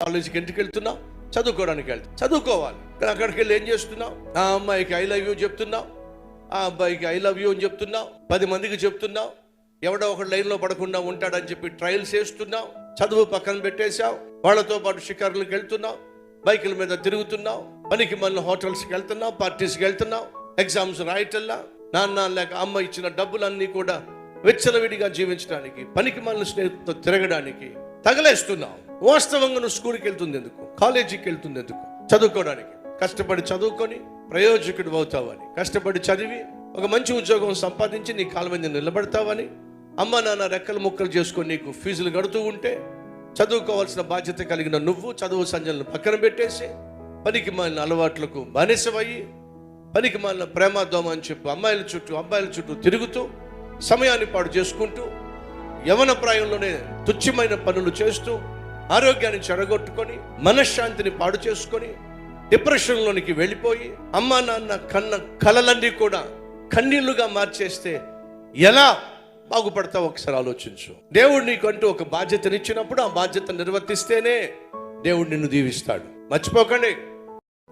కాలేజీకి ఎందుకు వెళ్తున్నావు? చదువుకోవడానికి వెళ్తావు. చదువుకోవాలి. కానీ అక్కడికి వెళ్ళి ఏం చేస్తున్నావు? ఆ అమ్మాయికి ఐ లవ్ యూ చెప్తున్నావు, ఆ అబ్బాయికి ఐ లవ్ యూ అని చెప్తున్నావు, 10 మందికి చెప్తున్నావు, ఎవడో ఒకటి లైన్లో పడకుండా ఉంటాడని చెప్పి ట్రయల్స్ చేస్తున్నావు. చదువు పక్కన పెట్టేశావు, వాళ్ళతో పాటు షికారులకు వెళ్తున్నావు, బైకుల మీద తిరుగుతున్నావు, పనికి మళ్ళీ హోటల్స్కి వెళ్తున్నావు, పార్టీస్కి వెళ్తున్నావు, ఎగ్జామ్స్ రాయటల్లా, నాన్న లేక అమ్మ ఇచ్చిన డబ్బులన్నీ కూడా విచ్చలవిడిగా జీవించడానికి, పనికి మళ్ళీ స్నేహితులతో తిరగడానికి తగలేస్తున్నావు. వాస్తవంగా నువ్వు స్కూల్కి వెళ్తుంది ఎందుకు? కాలేజీకి వెళ్తుంది ఎందుకు? చదువుకోవడానికి. కష్టపడి చదువుకొని ప్రయోజకుడు అవుతావని, కష్టపడి చదివి ఒక మంచి ఉద్యోగం సంపాదించి నీ కాళ్ళ మీద నిలబడతావని, అమ్మ నాన్న రెక్కలు ముక్కలు చేసుకొని నీకు ఫీజులు కడుతూ ఉంటే, చదువుకోవాల్సిన బాధ్యత కలిగిన నువ్వు చదువు సంజలను పక్కన పెట్టేసి పనికి మాలిన అలవాట్లకు బానిసవయ్యి, పనికి మాలిన ప్రేమాదోమ అని చెప్పి అమ్మాయిల చుట్టూ తిరుగుతూ సమయాన్ని పాడు చేసుకుంటూ, యవన ప్రాయంలోనే తుచ్చమైన పనులు చేస్తూ ఆరోగ్యాన్ని చెడగొట్టుకొని మనశ్శాంతిని పాడు చేసుకొని డిప్రెషన్లోనికి వెళ్ళిపోయి అమ్మా నాన్న కన్న కలలన్నీ కూడా కన్నీళ్లుగా మార్చేస్తే ఎలా బాగుపడతావు? ఒకసారి ఆలోచించు. దేవుడు నీకంటూ ఒక బాధ్యతనిచ్చినప్పుడు ఆ బాధ్యత నిర్వర్తిస్తేనే దేవుడు నిన్ను దీవిస్తాడు. మర్చిపోకండి.